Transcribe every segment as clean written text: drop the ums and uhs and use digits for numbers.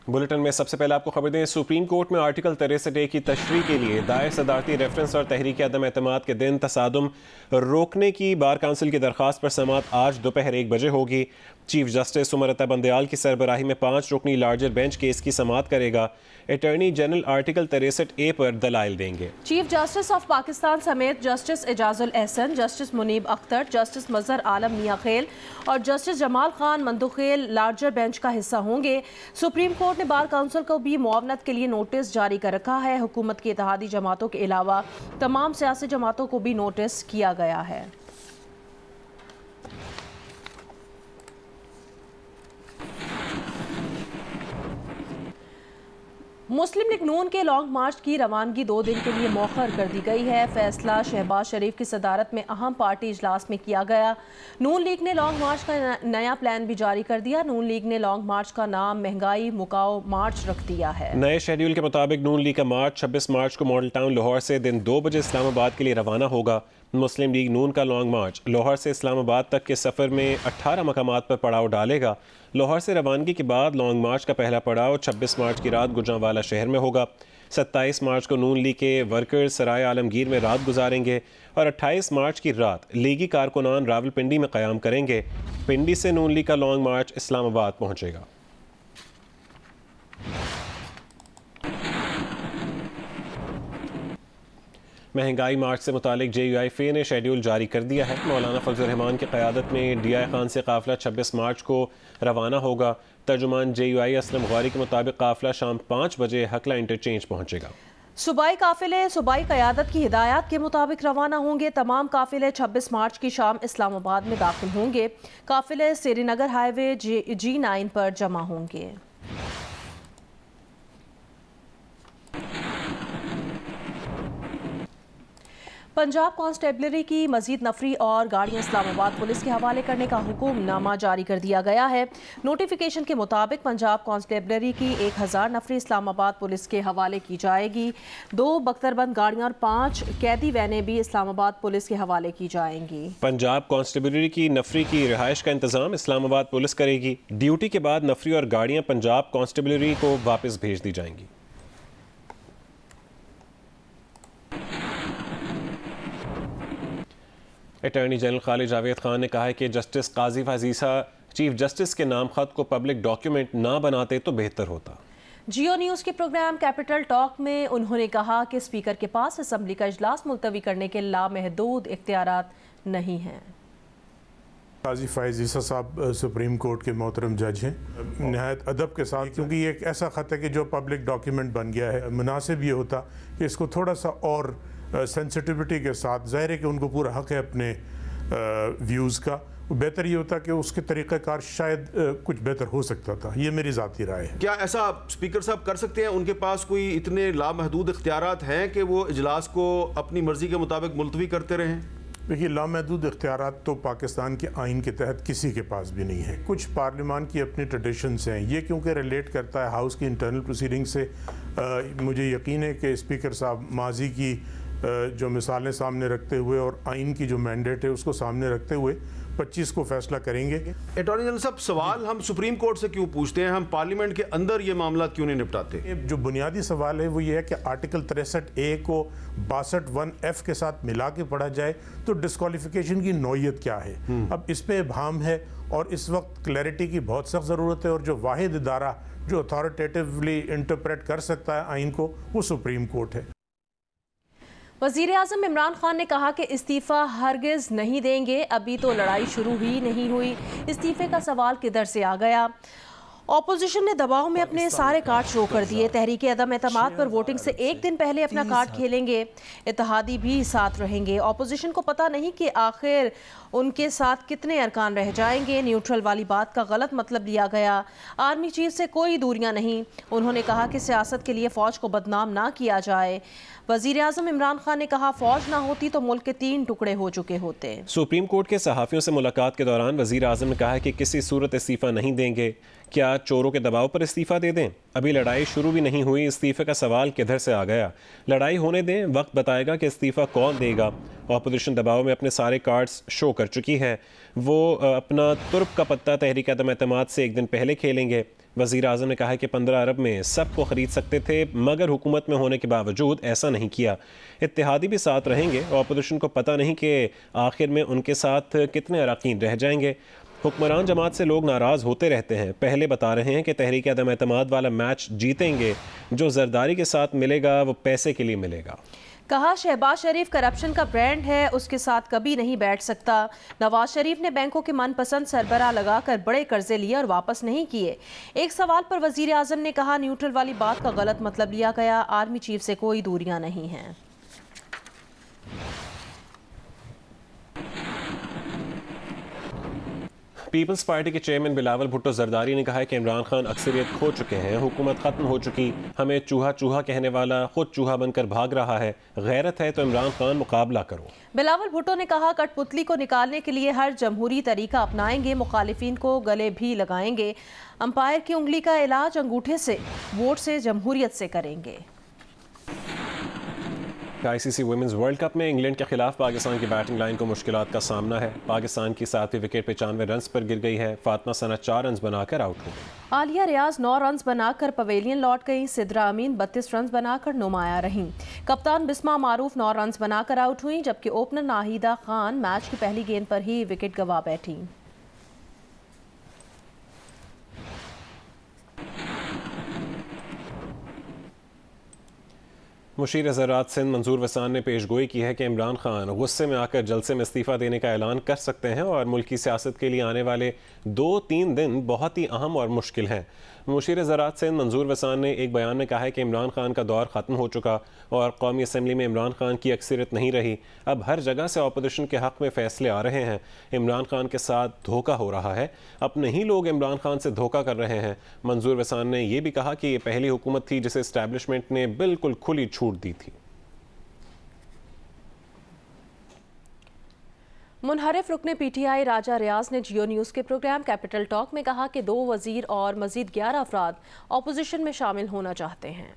Bulletin में सबसे पहले आपको खबर दें, सुप्रीम कोर्ट में आर्टिकल 63A की तशरीह के लिए दायर सदारती रेफरेंस और तहरीक अदम एतमाद के दिन तसादुम रोकने की बार काउंसिल की दरख्वास्त पर समाअत आज दोपहर 1 बजे होगी। चीफ जस्टिस उमर अता बंदयाल की सरबराही में 5 रुकनी लार्जर बेंच केस की समाअत करेगा। अटॉर्नी जनरल आर्टिकल 63A पर दलाइल देंगे। चीफ जस्टिस ऑफ पाकिस्तान समेत justice Ijazul Ahsan, justice Munib Akhtar, justice Mazhar Alam Miankhel और justice Jamal Khan Mandokhel larger bench का हिस्सा होंगे। सुप्रीम कोर्ट ने बार काउंसिल को भी मुआवनत के लिए नोटिस जारी कर रखा है। हुकूमत की इत्तेहादी जमातों के अलावा तमाम सियासी जमातों को भी नोटिस किया गया है। मुस्लिम लीग नून के लॉन्ग मार्च की रवानगी 2 दिन के लिए मौखर कर दी गई है। फैसला शहबाज शरीफ की सदारत में अहम पार्टी इजलास में किया गया। नून लीग ने लॉन्ग मार्च का नया प्लान भी जारी कर दिया। नून लीग ने लॉन्ग मार्च का नाम महंगाई मुकाओ मार्च रख दिया है। नए शेड्यूल के मुताबिक नून लीग का मार्च 26 मार्च को मॉडल टाउन लाहौर से दिन 2 बजे इस्लामाबाद के लिए रवाना होगा। मुस्लिम लीग नून का लॉन्ग मार्च लाहौर से इस्लामाबाद तक के सफ़र में 18 मकामात पर पड़ाव डालेगा। लाहौर से रवानगी के बाद लॉन्ग मार्च का पहला पड़ाव 26 मार्च की रात गुजरांवाला शहर में होगा। 27 मार्च को नून लीग के वर्कर्स सराय आलमगीर में रात गुजारेंगे और 28 मार्च की रात लीगी कारकुनान रावलपिंडी में क़याम करेंगे। पिंडी से नून लीग का लॉन्ग मार्च इस्लामाबाद पहुँचेगा। महंगाई मार्च से मुतालिक JUI ने शेड्यूल जारी कर दिया है। मौलाना फजल रहमान की क़यादत में DI खान से काफ़िला 26 मार्च को रवाना होगा। तर्जुमान JUI असलम गौरी के मुताबिक काफ़िला शाम 5 बजे हकला इंटरचेंज पहुँचेगा। सूबाई काफ़िले सूबाई क़यादत की हिदायत के मुताबिक रवाना होंगे। तमाम काफ़िले 26 मार्च की शाम इस्लामाबाद में दाखिल होंगे। काफ़िले श्रीनगर हाईवे G9 पर जमा होंगे। पंजाब कांस्टेबलरी की मजीद नफरी और गाड़ियां इस्लामाबाद पुलिस के हवाले करने का हुक्मनामा जारी कर दिया गया है। नोटिफिकेशन के मुताबिक पंजाब कांस्टेबलरी की 1000 नफरी इस्लामाबाद पुलिस के हवाले की जाएगी। 2 बख्तरबंद गाड़ियां और 5 कैदी वैनें भी इस्लामाबाद पुलिस के हवाले की जाएंगी। पंजाब कांस्टेबलरी की नफरी की रिहाइश का इंतजाम इस्लामाबाद पुलिस करेगी। ड्यूटी के बाद नफरी और गाड़ियां पंजाब कांस्टेबलरी को वापस भेज दी जाएंगी। अटॉर्नी जनरल खालिद जावेद खान ने कहा है कि जस्टिस काजी फाजीसा चीफ जस्टिस के नाम खत को पब्लिक डॉक्यूमेंट ना बनाते तो बेहतर होता। जियो न्यूज़ के प्रोग्राम कैपिटल टॉक में उन्होंने कहा कि स्पीकर के पास असम्बली का इजलास मुलतवी करने के लामहदूद इख्तियारात नहीं हैं। काजी फाजीसा साहब सुप्रीम कोर्ट के मोहतरम जज हैं, नहायत अदब के साथ, क्योंकि ये एक ऐसा ख़त है कि जो पब्लिक डॉक्यूमेंट बन गया है। मुनासिब ये होता कि इसको थोड़ा सा और सेंसिटिविटी के साथ, ज़ाहिर है कि उनको पूरा हक़ है अपने व्यूज़ का, बेहतर ये होता कि उसके तरीक़ाकार शायद कुछ बेहतर हो सकता था। ये मेरी ज़ाती राय है। क्या ऐसा स्पीकर साहब कर सकते हैं? उनके पास कोई इतने लामहदूद इख्तियारात हैं कि वो इजलास को अपनी मर्ज़ी के मुताबिक मुलतवी करते रहें? देखिए, लामहदूद इख्तियारात तो पाकिस्तान के आइन के तहत किसी के पास भी नहीं है। कुछ पार्लियामान की अपनी ट्रेडिशंस हैं, ये क्योंकि रिलेट करता है हाउस की इंटरनल प्रोसीडिंग से। मुझे यकीन है कि स्पीकर साहब माजी की जो मिसालें सामने रखते हुए और आइन की जो मैंडेट है उसको सामने रखते हुए 25 को फैसला करेंगे। अटॉर्नी जनरल साहब, सवाल हम सुप्रीम कोर्ट से क्यों पूछते हैं? हम पार्लियामेंट के अंदर ये मामला क्यों नहीं निपटाते? जो बुनियादी सवाल है वो ये है कि आर्टिकल 63A को 62(1)(f) के साथ मिला के पढ़ा जाए तो डिस्क्वालिफिकेशन की नौयत क्या है। अब इस पे इब्हाम है और इस वक्त क्लैरिटी की बहुत सख्त ज़रूरत है, और जो वाहिद इदारा जो अथॉरिटेटिवली इंटरप्रेट कर सकता है आइन को, वो सुप्रीम कोर्ट है। वज़ीर-ए-आज़म इमरान खान ने कहा कि इस्तीफ़ा हरगिज़ नहीं देंगे, अभी तो लड़ाई शुरू ही नहीं हुई। इस्तीफ़े का सवाल किधर से आ गया? ऑपोजिशन ने दबाव में अपने सारे कार्ड शो कर दिए। तहरीक अदम एतमाद पर वोटिंग से 1 दिन पहले अपना कार्ड खेलेंगे। इत्तेहादी भी साथ रहेंगे। ऑपोजिशन को पता नहीं कि आखिर उनके साथ कितने अरकान रह जाएंगे। न्यूट्रल वाली बात का गलत मतलब लिया गया। आर्मी चीफ से कोई दूरियां नहीं। उन्होंने कहा कि सियासत के लिए फ़ौज को बदनाम ना किया जाए। वज़ीर-ए-आज़म इमरान खान ने कहा, फ़ौज ना होती तो मुल्क के 3 टुकड़े हो चुके होते। सुप्रीम कोर्ट के सहाफ़ियों से मुलाकात के दौरान वज़ीर-ए-आज़म ने कहा कि किसी सूरत इस्तीफ़ा नहीं देंगे। क्या चोरों के दबाव पर इस्तीफ़ा दे दें? अभी लड़ाई शुरू भी नहीं हुई, इस्तीफ़े का सवाल किधर से आ गया? लड़ाई होने दें, वक्त बताएगा कि इस्तीफ़ा कौन देगा। ऑपोजिशन दबाव में अपने सारे कार्ड्स शो कर चुकी है। वो अपना तुर्क का पत्ता तहरीक अदम एतमाद से 1 दिन पहले खेलेंगे। वज़ीर आज़म ने कहा है कि 15 अरब में सब को ख़रीद सकते थे, मगर हुकूमत में होने के बावजूद ऐसा नहीं किया। इत्तेहादी भी साथ रहेंगे। अपोजिशन को पता नहीं कि आखिर में उनके साथ कितने अरकान रह जाएंगे। हुक्मरान जमात से लोग नाराज़ होते रहते हैं। पहले बता रहे हैं कि तहरीक अदम एतमाद वाला मैच जीतेंगे, जो जरदारी के साथ मिलेगा वो पैसे के लिए मिलेगा। कहा शहबाज शरीफ करप्शन का ब्रांड है, उसके साथ कभी नहीं बैठ सकता। नवाज शरीफ ने बैंकों के मनपसंद सरबराह लगाकर बड़े कर्जे लिए और वापस नहीं किए। एक सवाल पर वजीर आज़म ने कहा न्यूट्रल वाली बात का गलत मतलब लिया गया, आर्मी चीफ से कोई दूरियां नहीं हैं। पीपल्स पार्टी के चेयरमैन बिलावल भुट्टो जरदारी ने कहा है कि इमरान खान अक्सरियत खो चुके हैं, हुकूमत ख़त्म हो चुकी, हमें चूहा चूहा कहने वाला खुद चूहा बनकर भाग रहा है। गैरत है तो इमरान खान मुकाबला करो। बिलावल भुट्टो ने कहा कठपुतली को निकालने के लिए हर जमहूरी तरीका अपनाएंगे, मुखालिफिन को गले भी लगाएंगे। अंपायर की उंगली का इलाज अंगूठे से, वोट से, जमहूरियत से करेंगे। आईसीसी वुमेन्स वर्ल्ड कप में इंग्लैंड के खिलाफ पाकिस्तान की बैटिंग लाइन को मुश्किलात का सामना है। पाकिस्तान की 7वीं विकेट 95 रन पर गिर गई है। फातिमा सना 4 रन बनाकर आउट हो गई। आलिया रियाज 9 रन बनाकर पवेलियन लौट गई। सिद्रा अमीन 32 रन बनाकर नुमाया रहीं। कप्तान बिस्मा मारूफ 9 रन बनाकर आउट हुई, जबकि ओपनर नाहिदा खान मैच की पहली गेंद पर ही विकेट गंवा बैठी। मुशीर ज़राअत सिंध मंजूर वसान ने पेशगोई की है कि इमरान खान गुस्से में आकर जलसे में इस्तीफ़ा देने का ऐलान कर सकते हैं और मुल्की सियासत के लिए आने वाले 2-3 दिन बहुत ही अहम और मुश्किल हैं। मुशीर ज़राअत सिंध मंजूर वसान ने एक बयान में कहा है कि इमरान खान का दौर ख़त्म हो चुका और कौमी असम्बली में इमरान खान की अक्सरियत नहीं रही। अब हर जगह से अपोजिशन के हक़ में फ़ैसले आ रहे हैं। इमरान खान के साथ धोखा हो रहा है, अपने ही लोग इमरान खान से धोखा कर रहे हैं। मंजूर वसान ने यह भी कहा कि ये पहली हुकूमत थी जिसे इस्टेब्लिशमेंट ने बिल्कुल खुली छूट दी थी। मुनहरिफ रुकने पीटीआई राजा रियाज ने जियो न्यूज़ के प्रोग्राम कैपिटल टॉक में कहा कि 2 वजीर और मजीद 11 अफराद अपोजिशन में शामिल होना चाहते हैं।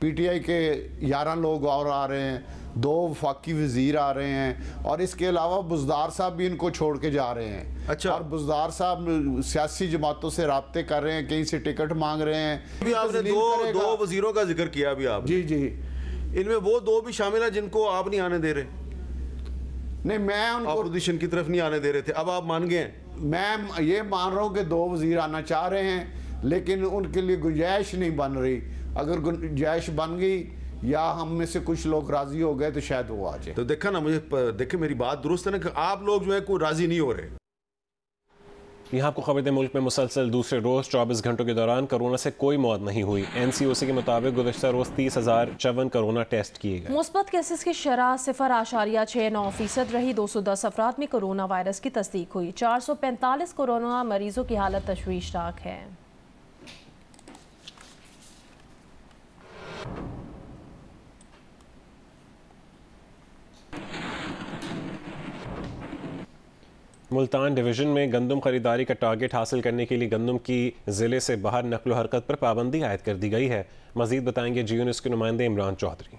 पीटीआई के 11 लोग और आ रहे हैं, 2 वफाकी वजीर आ रहे हैं और इसके अलावा बुज़दार साहब भी इनको छोड़ के जा रहे हैं। अच्छा। और बुज़दार साहब सियासी जमातों से राब्ते कर रहे हैं, कहीं से टिकट मांग रहे हैं। अभी आपने दो वजीरों का जिक्र किया अभी आप। जी जी, इनमें वो 2 भी शामिल है जिनको आप नहीं आने दे रहे। नहीं, मैं उनको अपोजिशन की तरफ नहीं आने दे रहे थे, अब आप मान गए हैं। मैं ये मान रहा हूँ कि 2 वजीर आना चाह रहे हैं, लेकिन उनके लिए गुंजाइश नहीं बन रही। अगर गुंजाइश बन गई या हम में से कुछ लोग राजी हो गए तो शायद वो आ जाए। तो देखा ना, मुझे देखे मेरी बात दुरुस्त है ना कि आप लोग जो है कोई राजी नहीं हो रहे। यहाँ आपको खबर दें, मुल्क में मुसलसल दूसरे रोज़ 24 घंटों के दौरान कोरोना से कोई मौत नहीं हुई। NCOC के मुताबिक गुज़श्ता रोज़ 30,054 कोरोना टेस्ट किए गए। मुस्बत केसेस की शरह 0.69% रही। 210 अफराद में कोरोना वायरस की तस्दीक हुई। 445 कोरोना मरीजों की हालत तशवीशनाक है। मुल्तान डिवीज़न में गंदम खरीदारी का टारगेट हासिल करने के लिए गंदम की ज़िले से बाहर नकलो हरकत पर पाबंदी आयद कर दी गई है। मज़ीद बताएंगे जियो न्यूज़ के नुमाइंदे इमरान चौधरी।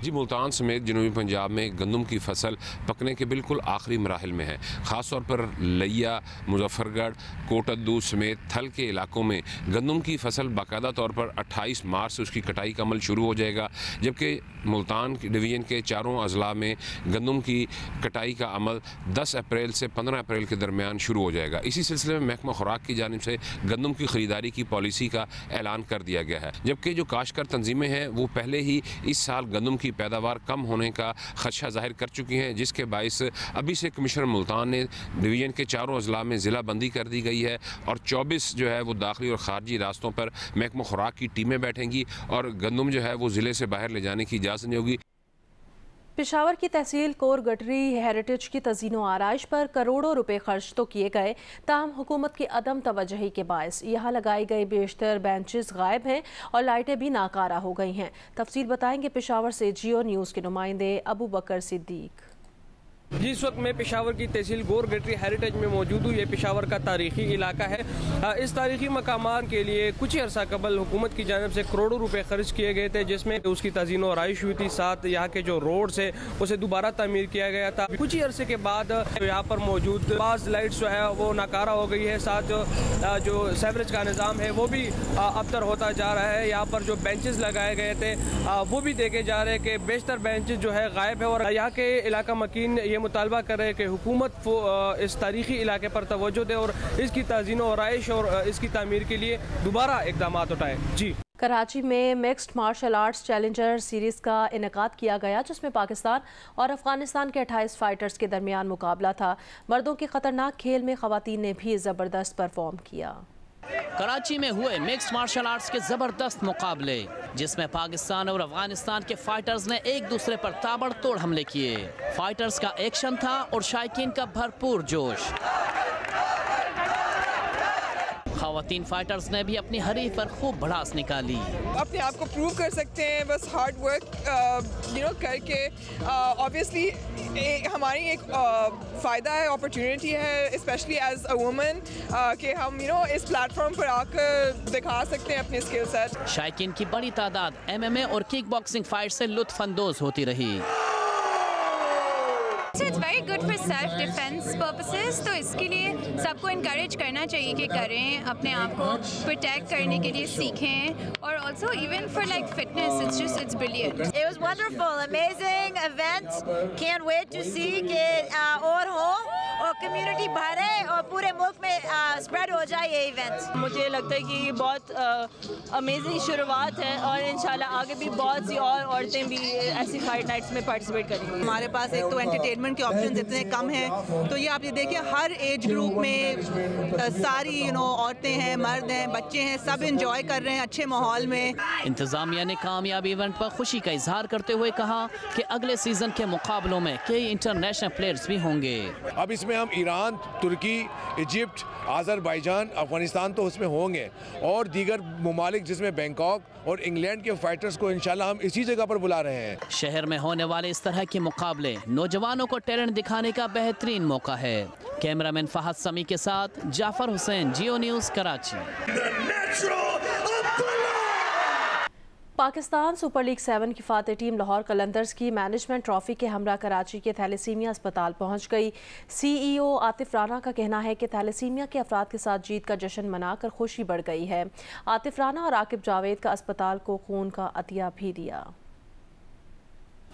जी, मुल्तान समेत जनूबी पंजाब में गंदम की फसल पकने के बिल्कुल आखिरी मराहिल में है। ख़ास तौर पर लिया, मुजफ्फरगढ़, कोटद्दू समेत थल के इलाकों में गंदम की फसल बाकायदा तौर पर 28 मार्च से उसकी कटाई का अमल शुरू हो जाएगा, जबकि मुल्तान डिवीज़न के 4 अजला में गंदम की कटाई का अमल 10 अप्रैल से 15 अप्रैल के दरमियान शुरू हो जाएगा। इसी सिलसिले में महकमा खुराक की जानिब से गंदम की ख़रीदारी की पॉलिसी का ऐलान कर दिया गया है, जबकि जो काश्तकार तंजीमें हैं वो पहले ही इस साल गंदम की पैदावार कम होने का खदशा जाहिर कर चुकी हैं, जिसके बायस अभी से कमिश्नर मुल्तान ने डिवीज़न के 4 अजला में ज़िला बंदी कर दी गई है और 24 जो है वो दाखिली और ख़ारजी रास्तों पर महकमा खुराक की टीमें बैठेंगी और गंदम जो है वो ज़िले से बाहर ले जाने की इजाज़त नहीं होगी। पेशावर की तहसील कोर गटरी हेरिटेज की तज़ीनो आराइश पर करोड़ों रुपए खर्च तो किए गए, ताहम हुकूमत की अदम तवज्जुही के बायस यहाँ लगाई गई बेशतर बेंचेस गायब हैं और लाइटें भी नाकारा हो गई हैं। तफसील बताएंगे पेशावर से जियो न्यूज़ के नुमाइंदे अबू बकर सिद्दीक। जिस वक्त मैं पेशावर की तहसील गोर गेटरी हेरिटेज में मौजूद हूँ, ये पेशावर का तारीखी इलाका है। इस तारीखी मकामात के लिए कुछ अर्सा कबल हुकूमत की जानिब से करोड़ों रुपए खर्च किए गए थे, जिसमें उसकी तज़ीन और आइश हुई थी। साथ यहाँ के जो रोड्स है उसे दोबारा तामीर किया गया था। कुछ ही अरसे के बाद यहाँ पर मौजूद बाज़ लाइट्स जो है वो नाकारा हो गई है। साथ जो सेवरेज का निज़ाम है वो भी अबतर होता जा रहा है। यहाँ पर जो बेंचेस लगाए गए थे वो भी देखे जा रहे हैं कि बेशतर बेंचेस जो है गायब है। और यहाँ के इलाका मकीन ये मुतालबा कर रहे हैं कि हुकूमत इस तारीखी इलाके पर तवज्जो दे और इसकी तज़ीन और आइश और इसकी तामीर के लिए दोबारा इक़दाम उठाए। जी, कराची में mixed martial arts challenger series का इनेकाद किया गया, जिसमें पाकिस्तान और अफगानिस्तान के 28 फाइटर्स के दरमियान मुकाबला था। मर्दों के खतरनाक खेल में ख़वातीन ने भी ज़बरदस्त परफॉर्म किया। कराची में हुए मिक्स्ड मार्शल आर्ट्स के ज़बरदस्त मुकाबले, जिसमें पाकिस्तान और अफगानिस्तान के फाइटर्स ने एक दूसरे पर ताबड़तोड़ हमले किए। फाइटर्स का एक्शन था और शायकीन का भरपूर जोश। ख़वातीन फाइटर्स ने भी अपनी हरीफ पर खूब भड़ास निकाली। अपने आप को प्रूव कर सकते हैं बस हार्ड वर्क करके। ऑब्वियसली हमारी एक फ़ायदा है, अपॉर्चुनिटी है, स्पेशली एज अ वुमन कि हम इस प्लेटफॉर्म पर आकर दिखा सकते हैं अपने स्किल सेट। शायकीन की बड़ी तादाद MMA और किक बॉक्सिंग फाइट से लुत्फानंदोज होती रही। It's very good for self defence purposes, तो इसके लिए सबको इनकरेज करना चाहिए कि करें, अपने आप को प्रोटेक्ट करने के लिए सीखें। और also even for like fitness, it's brilliant. It was wonderful, amazing event, can wait to see कि और हो और कम्युनिटी बढ़े और पूरे मुल्क में स्प्रेड हो जाए ये इवेंट। मुझे लगता है कि ये बहुत अमेजिंग शुरुआत है और इंशाल्लाह आगे भी बहुत सी और औरतें भी ऐसी फाइट नाइट्स में पार्टिसिपेट करेंगी। हमारे पास एक तो एंटरटेनमेंट के ऑप्शंस इतने कम हैं, तो ये आप ये देखिए हर एज ग्रुप में सारी औरतें हैं, मर्द हैं, बच्चे हैं, सब इंजॉय कर रहे हैं अच्छे माहौल में। इंतजामिया ने कामयाब इवेंट पर खुशी का इजहार करते हुए कहा कि अगले सीजन के मुकाबलों में कई इंटरनेशनल प्लेयर्स भी होंगे। अब इसमें हम ईरान, तुर्की, इजिप्ट, आज़रबाईजान, अफगानिस्तान तो उसमें होंगे और दीगर ममालिक जिसमें बैंकॉक और इंग्लैंड के फाइटर्स को इंशाल्लाह हम इसी जगह पर बुला रहे हैं। शहर में होने वाले इस तरह के मुकाबले नौजवानों को टैलेंट दिखाने का बेहतरीन मौका है। कैमरामैन फहद समी के साथ Jafar Hussain, Geo news, Karachi. Pakistan super league 7 की फातह टीम लाहौर कलंदर्स की मैनेजमेंट ट्रॉफी के हमरा कराची के थैलेसीमिया अस्पताल पहुंच गई। CEO आतिफ राना का कहना है कि थैलेसीमिया के अफराद के साथ जीत का जश्न मनाकर खुशी बढ़ गई है। आतिफ राना और आकिब जावेद का अस्पताल को खून का अतिया भी दिया।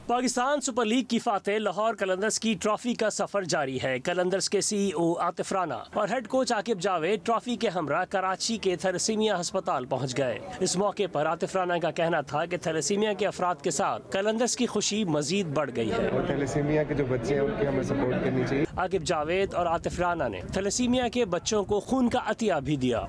पाकिस्तान सुपर लीग की फातेह लाहौर कलंदर्स की ट्रॉफी का सफर जारी है। कलंदर्स के CEO आतिफ राना और head coach Aqib Javed trophy के हमरा कराची के थैलेसीमिया अस्पताल पहुंच गए। इस मौके पर आतिफ राना का कहना था कि थैलेसीमिया के अफराद के साथ कलंदर्स की खुशी मजीद बढ़ गई है। और थैलेसीमिया के जो बच्चे हैं उनकी हमें सपोर्ट करनी चाहिए। आकिब जावेद और आतिफ राना ने थैलेसीमिया के बच्चों को खून का अतिया भी दिया।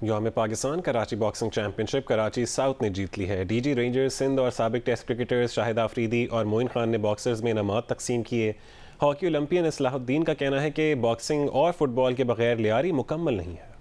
यौम Pakistan Karachi boxing championship Karachi south ने जीत ली है। DG रेंजर्स सिंध और साबिक टेस्ट क्रिकेटर्स शाहिद आफरीदी और मोइन खान ने बॉक्सर्स में इनामात तकसीम किए। हॉकी ओलंपियन इस्लाहुद्दीन का कहना है कि बॉक्सिंग और फुटबॉल के बगैर लियारी मुकम्मल नहीं है।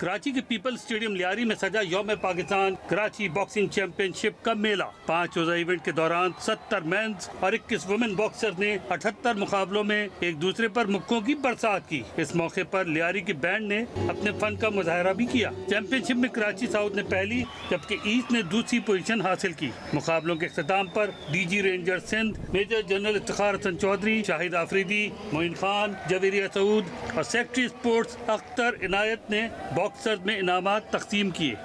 कराची के पीपल स्टेडियम लियारी में सजा यौम पाकिस्तान कराची बॉक्सिंग चैंपियनशिप का मेला। 5 रोजा इवेंट के दौरान 70 मेंस और 21 वुमेन बॉक्सर ने 78 मुकाबलों में एक दूसरे पर मुक्कों की बरसात की। इस मौके पर लियारी की बैंड ने अपने फन का मुजाहरा भी किया। चैंपियनशिप में कराची साउथ ने पहली जबकि ईस्ट ने दूसरी पोजीशन हासिल की। मुकाबलों के इख्तिताम पर DG rangers Sindh major general Iftikhar Hasan Chaudhry, Shahid Afridi, Moin Khan, Javeria Saud और सेक्रेटरी स्पोर्ट्स अख्तर इनायत ने बॉक्सर्स में इनामात तकसीम किए।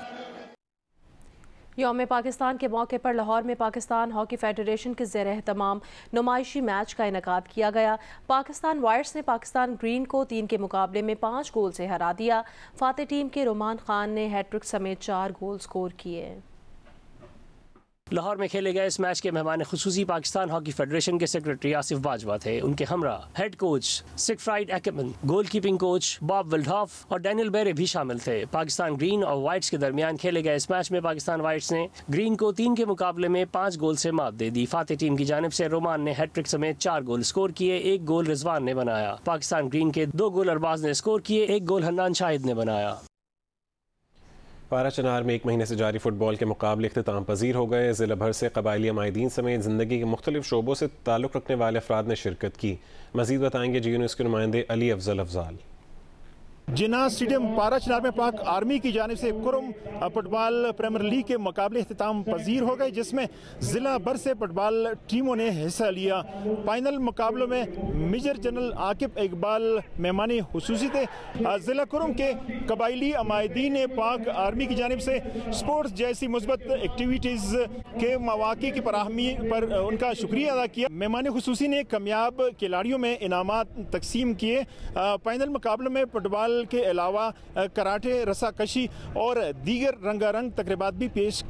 यौम पाकिस्तान के मौके पर लाहौर में पाकिस्तान हॉकी फेडरेशन के ज़ेर एहतमाम नुमाइशी मैच का इनेकाद किया गया। पाकिस्तान वायर्स ने पाकिस्तान ग्रीन को 3 के मुकाबले में 5 गोल से हरा दिया। फातह टीम के रोमान खान ने हैट्रिक समेत 4 गोल स्कोर किए। लाहौर में खेले गए इस मैच के मेहमान खुसूसी पाकिस्तान हॉकी फेडरेशन के सेक्रेटरी आसिफ बाजवा थे। उनके हमरा head coach Siegfried Aikman, goal keeping coach Bob Wildhoff और डैनियल बेरे भी शामिल थे। पाकिस्तान ग्रीन और वाइट्स के दरमियान खेले गए इस मैच में पाकिस्तान वाइट्स ने ग्रीन को 3 के मुकाबले में 5 गोल से मात दे दी। फातह टीम की जानिब से रोमान ने हैट्रिक समेत 4 गोल स्कोर किए। 1 गोल रिजवान ने बनाया। पाकिस्तान ग्रीन के 2 गोल अरबाज ने स्कोर किए। 1 गोल हन्नान शाहिद ने बनाया। पारा चनार में 1 महीने से जारी फुटबॉल के मुकाबले इख्तिताम पजीर हो गए। ज़िला भर से कबायली अमायदीन समेत ज़िंदगी के मुख्तलिफ शोबों से ताल्लुक़ रखने वाले अफराद ने शिरकत की। मज़ीद बताएंगे जी न्यूज़ के नुमाइंदे अली अफजल अफजाल। जिन्ना स्टेडियम पारा चनार में पाक आर्मी की जानिब से कुरम फुटबॉल प्रीमियर लीग के मुकाबले इख्तिताम पजीर हो गए, जिसमें जिला भर से फुटबॉल टीमों ने हिस्सा लिया। फाइनल मुकाबलों में मेजर जनरल आकिब इकबाल मेहमानी हुसूसी थे। जिला कुरम के कबायली अमायदीन ने पाक आर्मी की जानिब से स्पोर्ट्स जैसी मुस्बत एक्टिविटीज़ के मौक़े की फराहमी पर उनका शुक्रिया अदा किया। मेहमान हुसूसी ने कामयाब खिलाड़ियों में इनामात तकसीम किए। फाइनल मुकाबलों में फुटबॉल के अलावा कराटे, रस्साकशी और दीगर रंगारंग तकरीबात भी पेश